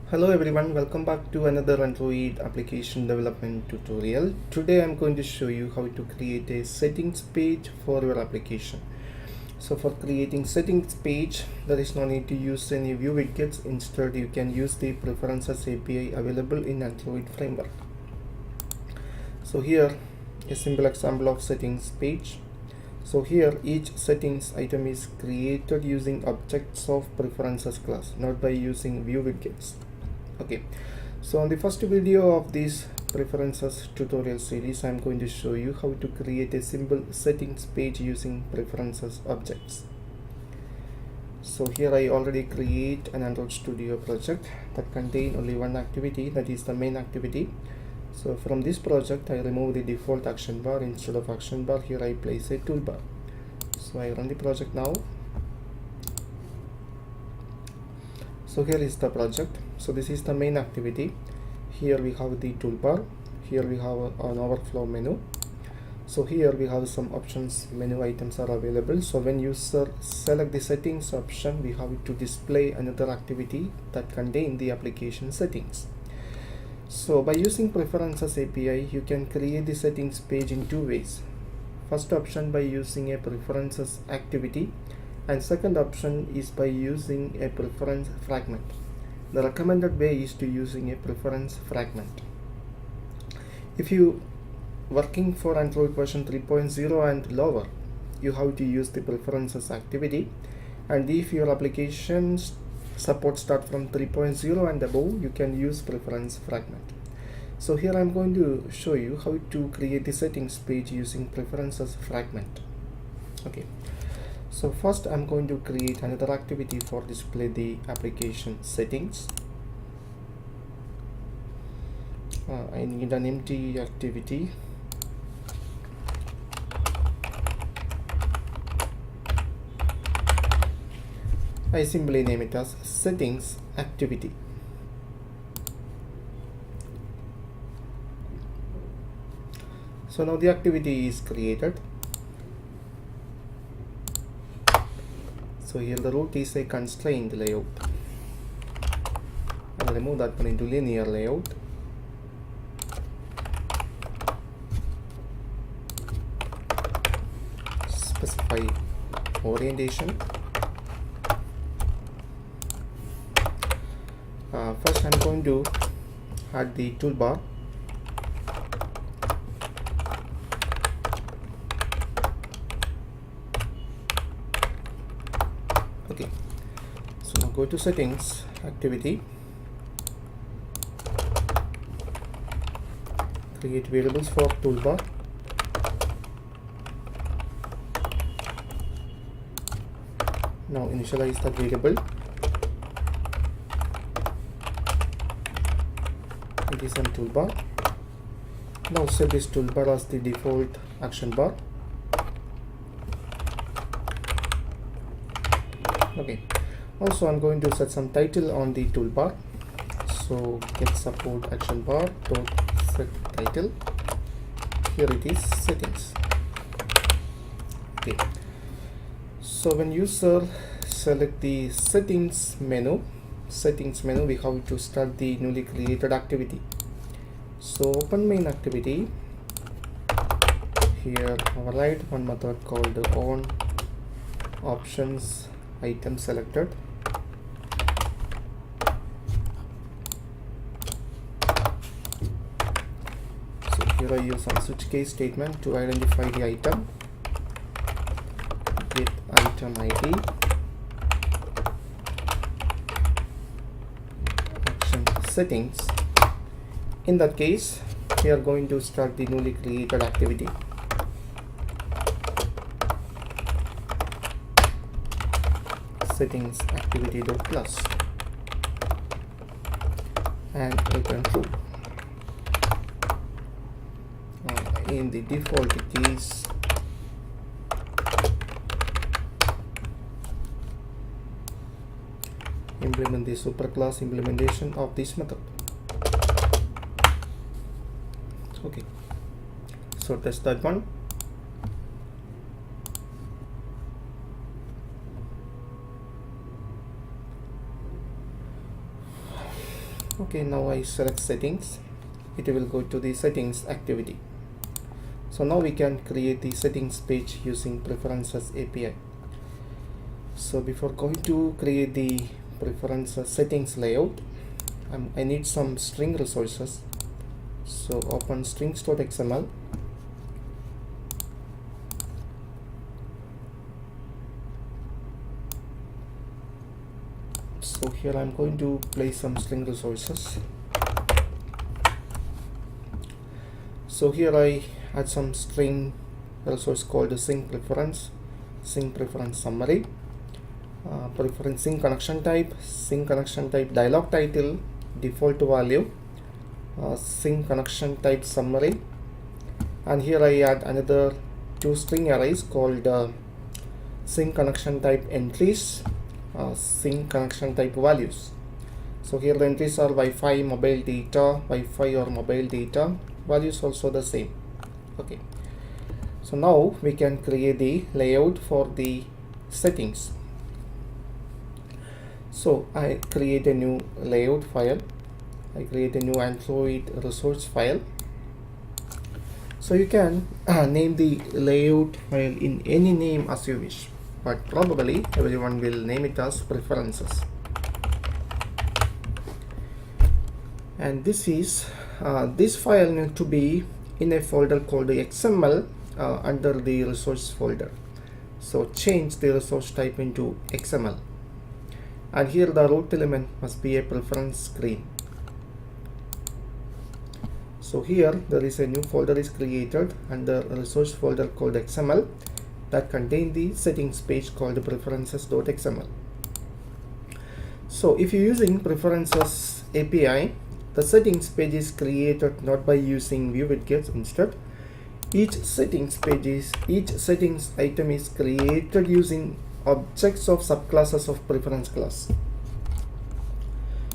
Hello everyone, welcome back to another Android application development tutorial. Today I'm going to show you how to create a settings page for your application. So for creating settings page, there is no need to use any view widgets. Instead, you can use the preferences API available in Android framework. So here, a simple example of settings page. So here each settings item is created using objects of preferences class, not by using view widgets. Okay, so on the first video of this preferences tutorial series, I'm going to show you how to create a simple settings page using preferences objects. So here I already create an Android Studio project that contain only one activity, that is the main activity. So from this project I remove the default action bar. Instead of action bar, here I place a toolbar. So I run the project now. So here is the project. So this is the main activity. Here we have the toolbar. Here we have an overflow menu. So here we have some options, menu items are available. So when user select the settings option, we have to display another activity that contain the application settings. So by using preferences API, you can create the settings page in two ways. First option by using a preferences activity, and second option is by using a preference fragment. The recommended way is to using a preference fragment. If you working for Android version 3.0 and lower, you have to use the preferences activity, and if your applications support start from 3.0 and above, you can use preference fragment. So here I'm going to show you how to create the settings page using preferences fragment. Okay, so first I'm going to create another activity for display the application settings. I need an empty activity. I simply name it as settings activity. So now the activity is created. So here the root is a constrained layout. I'll remove that one into linear layout. Specify orientation. First I'm going to add the toolbar. Okay, so now go to settings activity, create variables for toolbar. Now initialize the variable. It is on toolbar. Now set this toolbar as the default action bar. Okay, also I'm going to set some title on the toolbar. So get support action bar dot set title. Here it is, settings. Okay, so when user select the settings menu, we have to start the newly created activity. So open main activity. Here override one method called on options item selected. So here I use some switch case statement to identify the item. Get item ID, action settings. In that case, we are going to start the newly created activity. Settings activity dot plus and return true. In the default it is implement the superclass implementation of this method. Okay, so test that one. Okay, now I select settings. It will go to the settings activity. So now we can create the settings page using preferences API. So before going to create the preferences settings layout, I need some string resources. So open strings.xml. So here I'm going to place some string resources. So here I add some string resource called sync preference summary, preference sync connection type dialog title, default value, sync connection type summary, and here I add another two string arrays called sync connection type entries, sync connection type values. So here the entries are Wi-Fi, mobile data, Wi-Fi or mobile data, values also the same. Okay, so now we can create the layout for the settings. So I create a new layout file. I create a new Android resource file. So you can name the layout file in any name as you wish, but probably everyone will name it as preferences. And this file need to be in a folder called XML under the resource folder. So change the resource type into XML, and here the root element must be a preference screen. So here there is a new folder is created under a resource folder called XML that contain the settings page called preferences.xml. So if you're using preferences API, the settings page is created not by using view widgets. Instead, each settings item is created using objects of subclasses of preference class.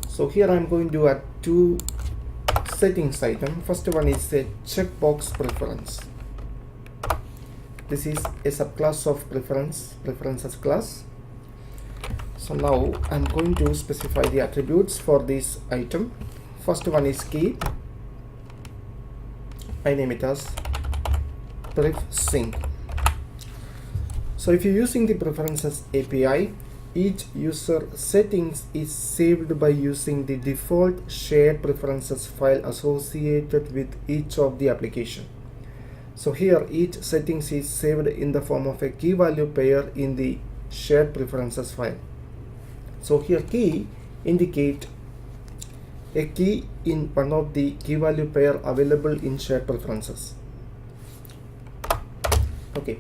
So here I'm going to add two settings item. First one is a checkbox preference. This is a subclass of preferences class. So now I'm going to specify the attributes for this item. First one is key. I name it as pref sync. So if you're using the preferences API, each user settings is saved by using the default shared preferences file associated with each of the application. So here each settings is saved in the form of a key value pair in the shared preferences file. So here key indicate a key in one of the key value pair available in shared preferences. Okay,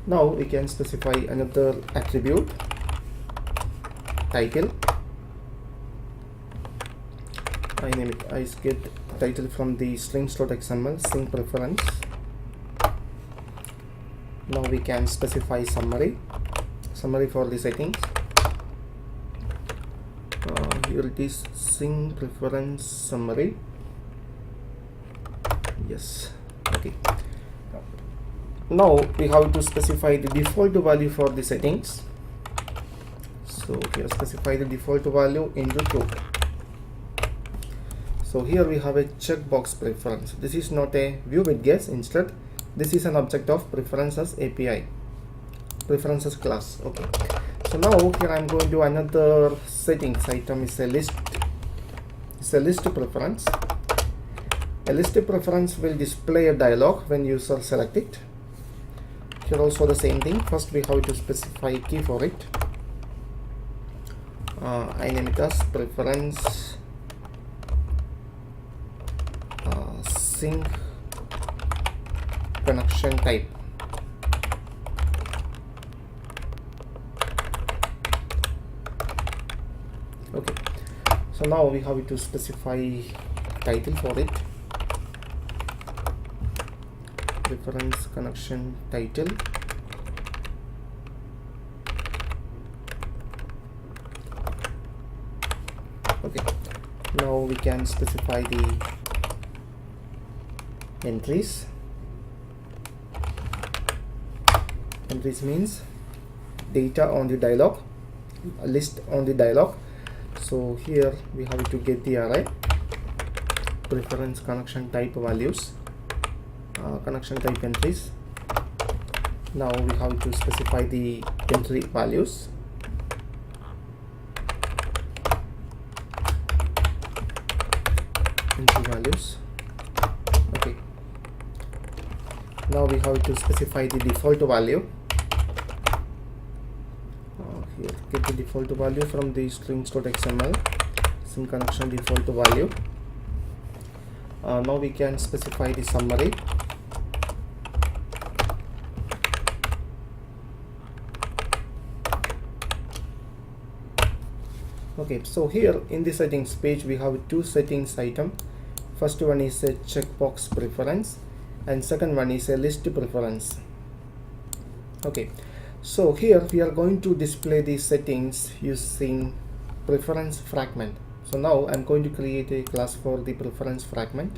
now we can specify another attribute, title. I name it, I get title from the strings.xml sync preference. Now we can specify summary for the settings. Here it is, sync preference summary. Yes. Okay, now we have to specify the default value for the settings. So here specify the default value into true. So here we have a checkbox preference. This is not a view widget. Instead, this is an object of preferences API, preferences class. Okay, so now here I'm going to another settings item is a list. It's a list preference. A list preference will display a dialog when user select it. Here also the same thing. First we have to specify key for it. I name it as preference sync connection type. Okay, so now we have to specify title for it. Preference connection title. Okay, now we can specify the entries. Entries means data on the dialog, a list on the dialog. So here we have to get the array. preference connection type values, connection type entries. Now we have to specify the entry values. Okay, now we have to specify the default value. Here, get the default value from the strings.xml sim connection default value. Now we can specify the summary. Okay, so here in the settings page we have two settings item. First one is a checkbox preference and second one is a list preference. Okay, so here we are going to display the settings using preference fragment. So now I'm going to create a class for the preference fragment.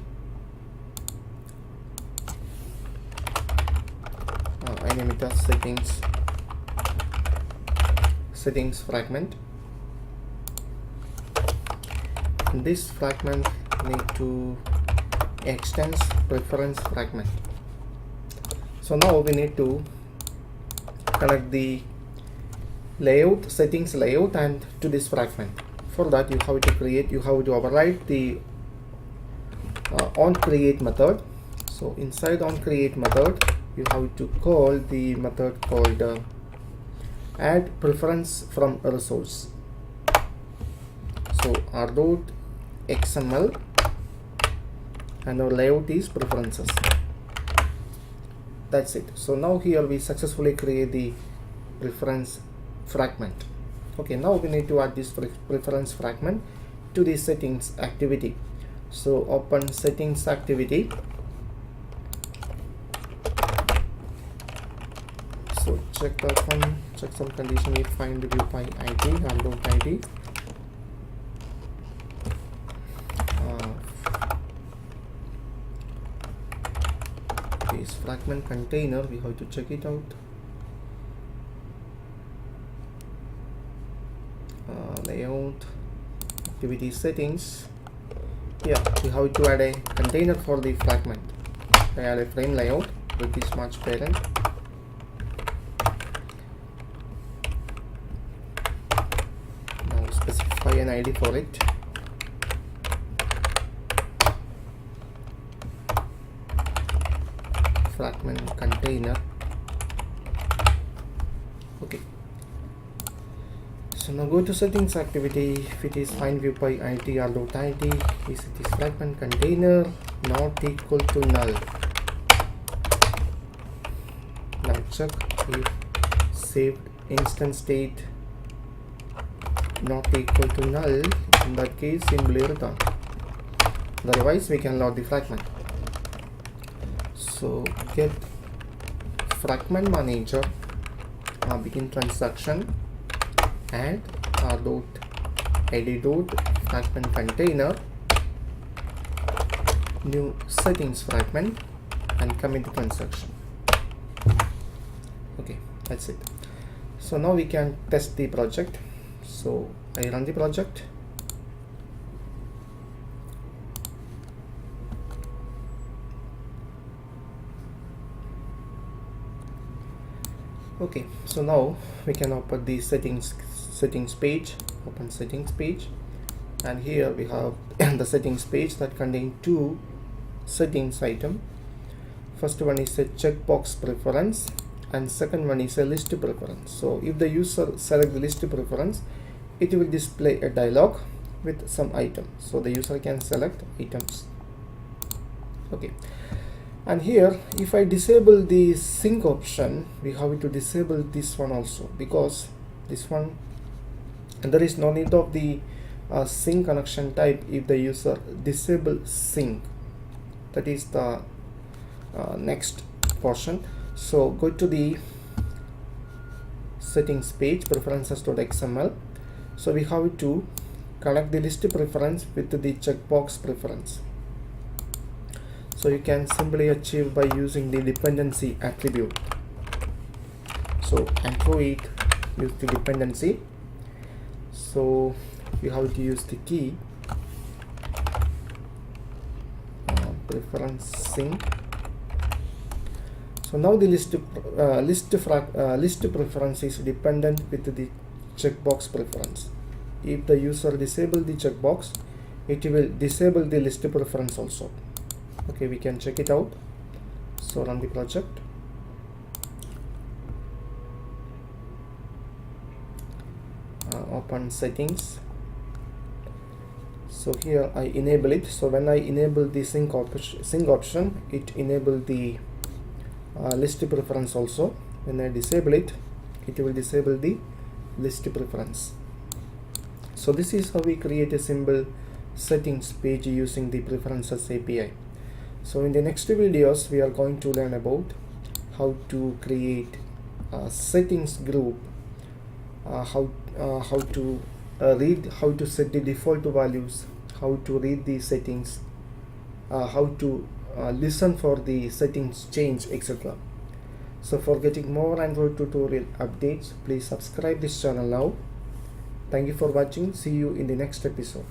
I name it as settings fragment. And this fragment need to extend preference fragment. So now we need to connect the layout, settings layout, and to this fragment. For that you have to override the onCreate method. So inside onCreate method you have to call the method called add preference from resource. So r.xml and our layout is preferences. That's it. So now here we successfully create the preference fragment. Okay, now we need to add this preference fragment to the settings activity. So open settings activity. So check that one, check some condition if find the view by id and load id. This fragment container, we have to check it out. Layout, activity settings. Yeah, we have to add a container for the fragment. I add a frame layout with the smart parent. Now specify an ID for it. Fragment container. Okay, so now go to settings activity. If it is find view by id or dot id, is it is fragment container not equal to null. Now check if saved instance state not equal to null. In that case simply return, otherwise we can load the fragment. So get fragment manager, begin transaction, and r.id.fragment container, new settings fragment, and commit the transaction. Okay, that's it. So now we can test the project. So I run the project. Okay, so now we can open the settings page. Open settings page, and here we have the settings page that contain two settings item. First one is a checkbox preference and second one is a list preference. So if the user select the list preference, it will display a dialog with some items, so the user can select items. Okay, and here if I disable the sync option, we have to disable this one also, because this one, and there is no need of the sync connection type if the user disable sync. That is the next portion. So go to the settings page, preferences.xml. So we have to connect the list preference with the checkbox preference. So you can simply achieve by using the dependency attribute. So Android use the dependency. So you have to use the key preferencing. So now the list preference is dependent with the checkbox preference. If the user disable the checkbox, it will disable the list preference also. Okay, we can check it out. So run the project. Open settings. So here I enable it. So when I enable the sync option, it enable the list preference also. When I disable it, it will disable the list preference. So this is how we create a simple settings page using the preferences API. So in the next videos we are going to learn about how to create a settings group, how to read, how to set the default values, how to read the settings, how to listen for the settings change, etc. So for getting more Android tutorial updates, please subscribe this channel now. Thank you for watching. See you in the next episode.